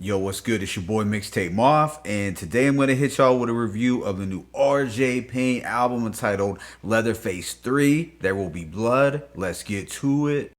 Yo, what's good? It's your boy Mixtape Moth, and today I'm going to hit y'all with a review of the new RJ Payne album entitled Leatherface 3, There Will Be Blood. Let's get to it.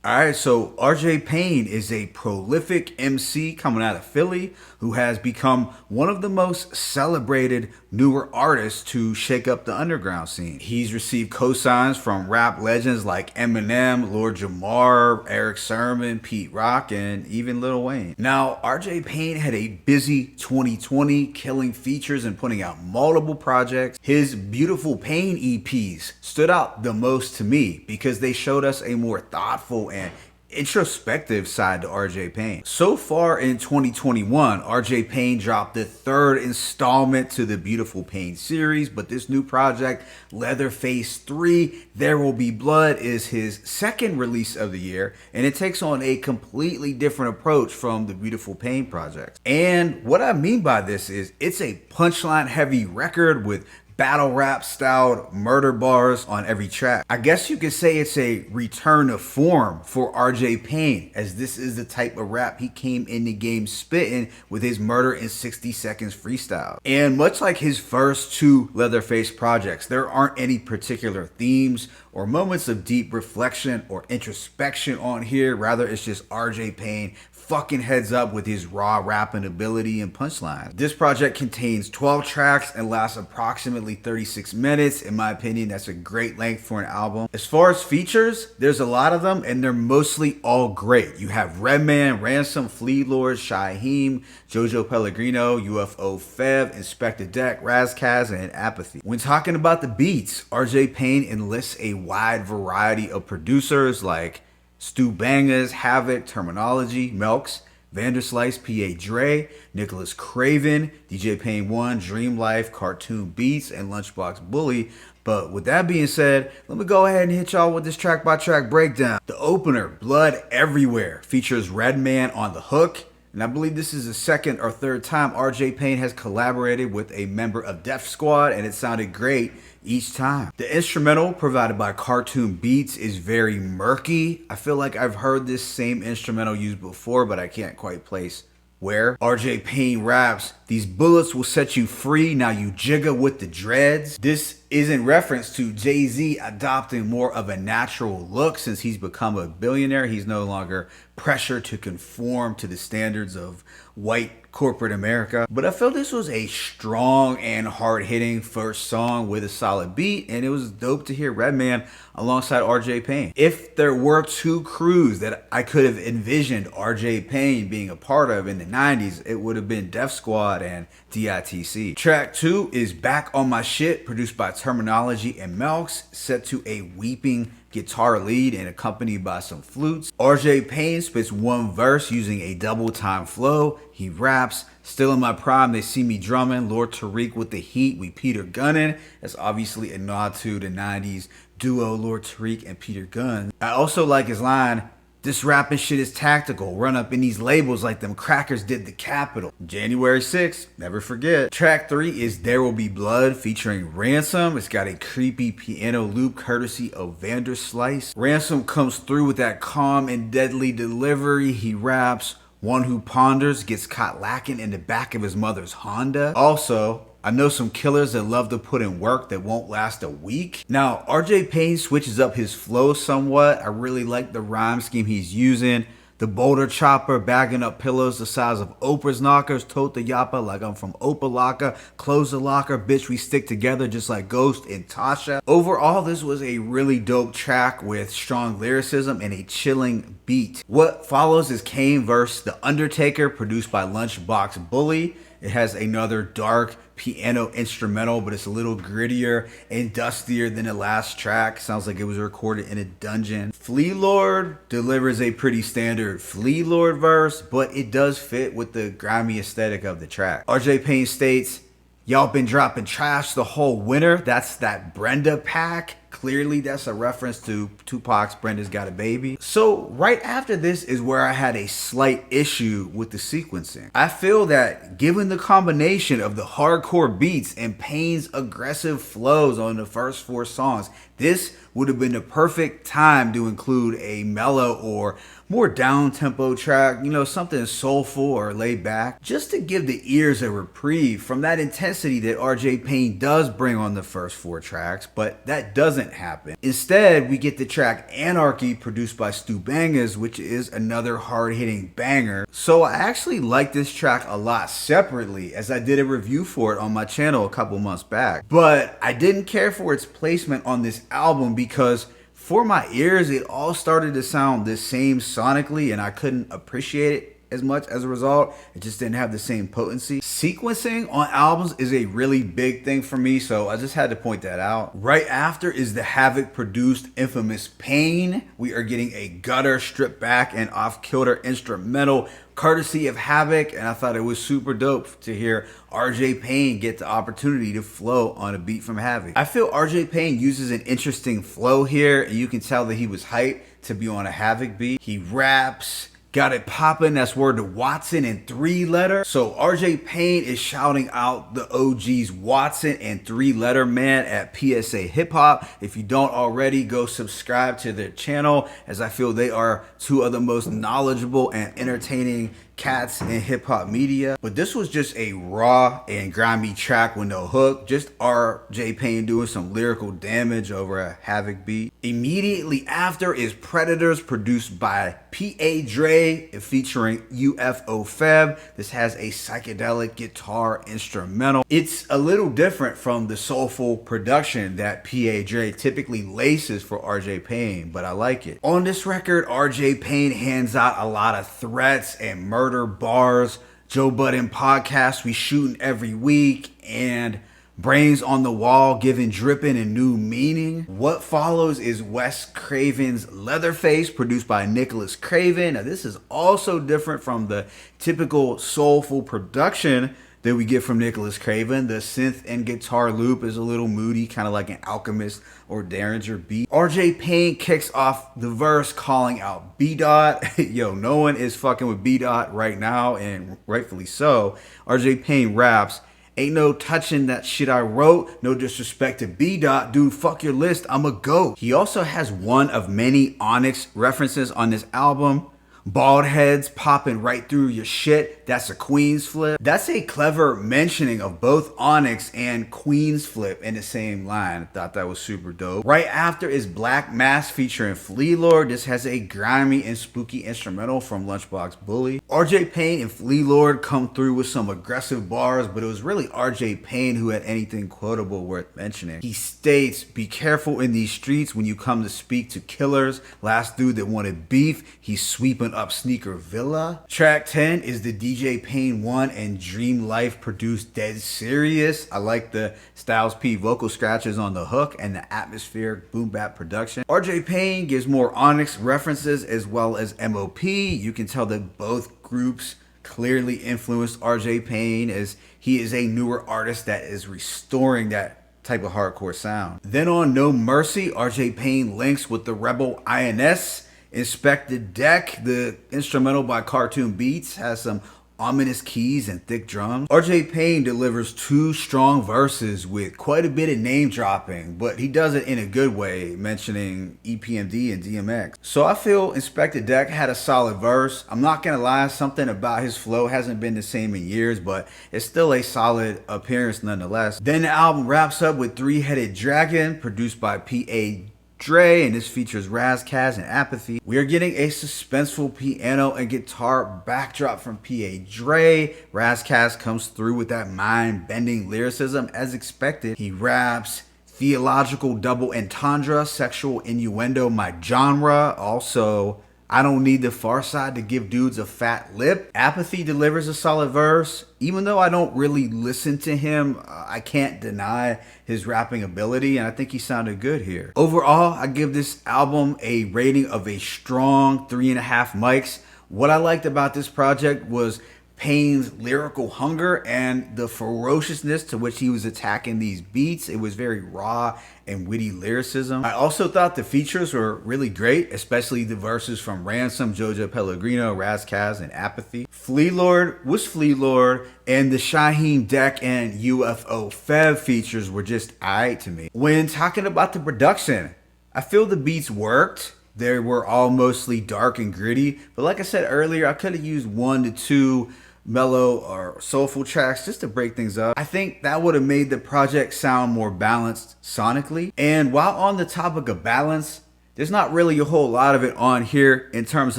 Alright, so RJ Payne is a prolific MC coming out of Philly who has become one of the most celebrated newer artists to shake up the underground scene. He's received cosigns from rap legends like Eminem, Lord Jamar, Eric Sermon, Pete Rock, and even Lil Wayne. Now, RJ Payne had a busy 2020, killing features and putting out multiple projects. His Beautiful Pain EPs stood out the most to me because they showed us a more thoughtful and introspective side to RJ Payne. So far in 2021, RJ Payne dropped the third installment to the Beautiful Pain series, but this new project, Leatherface 3, There Will Be Blood, is his second release of the year, and it takes on a completely different approach from the Beautiful Pain project. And what I mean by this is it's a punchline heavy record with battle rap styled murder bars on every track. I guess you could say it's a return to form for RJ Payne, as this is the type of rap he came in the game spitting with his Murder in 60 Seconds freestyle. And much like his first two Leatherface projects, there aren't any particular themes or moments of deep reflection or introspection on here. Rather, it's just RJ Payne fucking heads up with his raw rapping ability and punchline. This project contains 12 tracks and lasts approximately 36 minutes. In my opinion, that's a great length for an album. As far as features, there's a lot of them and they're mostly all great. You have Redman, Ransom, Flea Lord, Shyheim, Jojo Pellegrino, UFO Fev, Inspector Deck, Razkaz, and Apathy. When talking about the beats, RJ Payne enlists a wide variety of producers like Stu Bangers, Havoc, Terminology, Melks, Vanderslice, P.A. Dre, Nicholas Craven, DJ Payne 1, Dream Life, Cartoon Beats, and Lunchbox Bully. But with that being said, let me go ahead and hit y'all with this track by track breakdown. The opener, Blood Everywhere, features Redman on the hook. And I believe this is the second or third time RJ Payne has collaborated with a member of Def Squad, and it sounded great each time. The instrumental provided by Cartoon Beats is very murky. I feel like I've heard this same instrumental used before, but I can't quite place where. RJ Payne raps, "These bullets will set you free, now you jigger with the dreads." This is in reference to Jay-Z adopting more of a natural look. Since he's become a billionaire, he's no longer pressured to conform to the standards of white corporate America. But I felt this was a strong and hard-hitting first song with a solid beat, and it was dope to hear Redman alongside RJ Payne. If there were two crews that I could have envisioned RJ Payne being a part of in the 90s, it would have been Def Squad and DITC. Track 2 is Back on My Shit, produced by Terminology and Melks, set to a weeping guitar lead and accompanied by some flutes. RJ Payne spits one verse using a double time flow. He raps, "Still in my prime, they see me drumming. Lord Tariq with the heat, we Peter Gunnin." That's obviously a nod to the 90s duo Lord Tariq and Peter Gunn. I also like his line, "This rapping shit is tactical. Run up in these labels like them crackers did the Capitol." January 6th, never forget. Track 3 is There Will Be Blood featuring Ransom. It's got a creepy piano loop courtesy of Vanderslice. Ransom comes through with that calm and deadly delivery. He raps, "One who ponders gets caught lacking in the back of his mother's Honda." Also, "I know some killers that love to put in work that won't last a week." Now, RJ Payne switches up his flow somewhat. I really like the rhyme scheme he's using. The boulder chopper, bagging up pillows the size of Oprah's knockers, tote the yappa like I'm from Opalaka, close the locker, bitch we stick together just like Ghost and Tasha. Overall, this was a really dope track with strong lyricism and a chilling beat. What follows is Kane vs. The Undertaker, produced by Lunchbox Bully. It has another dark piano instrumental, but it's a little grittier and dustier than the last track. Sounds like it was recorded in a dungeon. Flea Lord delivers a pretty standard Flea Lord verse, but it does fit with the grimy aesthetic of the track. RJ Payne states, "Y'all been dropping trash the whole winter. That's that Brenda pack." Clearly, that's a reference to Tupac's Brenda's Got a Baby. So right after this is where I had a slight issue with the sequencing. I feel that given the combination of the hardcore beats and Payne's aggressive flows on the first 4 songs, this would have been the perfect time to include a mellow or more down-tempo track, something soulful or laid back, just to give the ears a reprieve from that intensity that RJ Payne does bring on the first 4 tracks, but that doesn't happen. Instead, we get the track Anarchy, produced by Stu Bangas, which is another hard-hitting banger. So I actually like this track a lot separately, as I did a review for it on my channel a couple months back. But I didn't care for its placement on this album because for my ears, it all started to sound the same sonically, and I couldn't appreciate it as much as a result. It just didn't have the same potency. Sequencing on albums is a really big thing for me, so I just had to point that out. Right after is the Havoc produced infamous Pain. We are getting a gutter, stripped back, and off-kilter instrumental courtesy of Havoc, and I thought it was super dope to hear RJ Payne get the opportunity to flow on a beat from Havoc. I feel RJ Payne uses an interesting flow here, and you can tell that he was hyped to be on a Havoc beat. He raps, got it poppin', that's word to Watson and 3-letter. So RJ Payne is shouting out the OGs Watson and 3-letter man at PSA Hip Hop. If you don't already, go subscribe to their channel, as I feel they are 2 of the most knowledgeable and entertaining cats in hip hop media. But this was just a raw and grimy track with no hook, just RJ Payne doing some lyrical damage over a Havoc beat. Immediately after is Predators, produced by P.A. Dre, featuring UFO Feb. This has a psychedelic guitar instrumental. It's a little different from the soulful production that P.A. Dre typically laces for RJ Payne, but I like it. On this record, RJ Payne hands out a lot of threats and murder bars. Joe Budden podcast, we shooting every week, and Brains on the Wall, giving dripping a new meaning. What follows is Wes Craven's Leatherface, produced by Nicholas Craven. Now, this is also different from the typical soulful production that we get from Nicholas Craven. The synth and guitar loop is a little moody, kind of like an Alchemist or Derringer beat. RJ Payne kicks off the verse calling out B-Dot. Yo, no one is fucking with B-Dot right now, and rightfully so. RJ Payne raps, "Ain't no touching that shit I wrote. No disrespect to B-Dot. Dude, fuck your list. I'm a GOAT." He also has one of many Onyx references on this album. Bald heads popping right through your shit. That's a Queens flip. That's a clever mentioning of both Onyx and Queens flip in the same line. I thought that was super dope. Right after is Black Mass featuring Flea Lord. This has a grimy and spooky instrumental from Lunchbox Bully. RJ Payne and Flea Lord come through with some aggressive bars, but it was really RJ Payne who had anything quotable worth mentioning. He states, "Be careful in these streets when you come to speak to killers. Last dude that wanted beef, he's sweeping up Sneaker Villa." Track 10 is the DJ Payne 1 and Dream Life produced Dead Serious. I like the Styles P vocal scratches on the hook and the atmospheric boom bap production. RJ Payne gives more Onyx references as well as MOP. You can tell that both groups clearly influenced RJ Payne, as he is a newer artist that is restoring that type of hardcore sound. Then on No Mercy, RJ Payne links with the Rebel INS. Inspect the Deck, the instrumental by Cartoon Beats, has some ominous keys and thick drums. RJ Payne delivers 2 strong verses with quite a bit of name dropping, but he does it in a good way, mentioning EPMD and DMX. So I feel Inspect the Deck had a solid verse. I'm not gonna lie, something about his flow hasn't been the same in years, but it's still a solid appearance nonetheless. Then the album wraps up with Three-Headed Dragon, produced by P.A. Dre, and this features Razkaz and Apathy. We are getting a suspenseful piano and guitar backdrop from P.A. Dre. Razkaz comes through with that mind-bending lyricism as expected. He raps, "Theological double entendre, sexual innuendo, my genre." Also, "I don't need the far side to give dudes a fat lip." Apathy delivers a solid verse. Even though I don't really listen to him, I can't deny his rapping ability, and I think he sounded good here. Overall, I give this album a rating of a strong 3.5 mics. What I liked about this project was Payne's lyrical hunger and the ferociousness to which he was attacking these beats. It was very raw and witty lyricism. I also thought the features were really great, especially the verses from Ransom, Jojo Pellegrino, Razkaz, and Apathy. Flea Lord was Flea Lord, and the Shaheem Deck and UFO Feb features were just aight to me. When talking about the production, I feel the beats worked. They were all mostly dark and gritty, but like I said earlier, I could have used 1 to 2 mellow or soulful tracks just to break things up. I think that would have made the project sound more balanced sonically. And while on the topic of balance, there's not really a whole lot of it on here in terms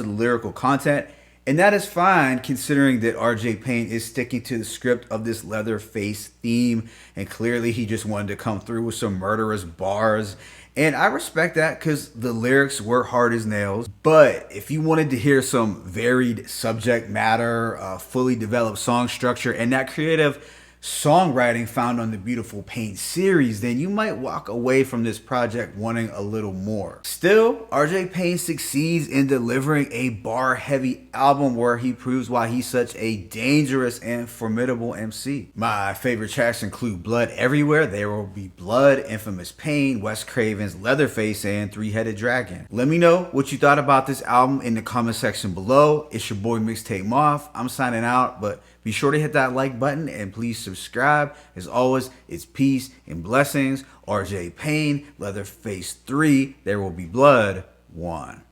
of the lyrical content. And that is fine considering that RJ Payne is sticking to the script of this Leatherface theme. And clearly he just wanted to come through with some murderous bars. And I respect that because the lyrics were hard as nails. But if you wanted to hear some varied subject matter, fully developed song structure, and that creative songwriting found on the Beautiful Paint series, then you might walk away from this project wanting a little more. Still, RJ Payne succeeds in delivering a bar-heavy album where he proves why he's such a dangerous and formidable MC. My favorite tracks include Blood Everywhere, There Will Be Blood, Infamous Pain, Wes Craven's Leatherface, and Three-Headed Dragon. Let me know what you thought about this album in the comment section below. It's your boy Mixtape Moth. I'm signing out, but be sure to hit that like button and please subscribe. As always, it's peace and blessings. RJ Payne, Leatherface 3, There Will Be Blood 1.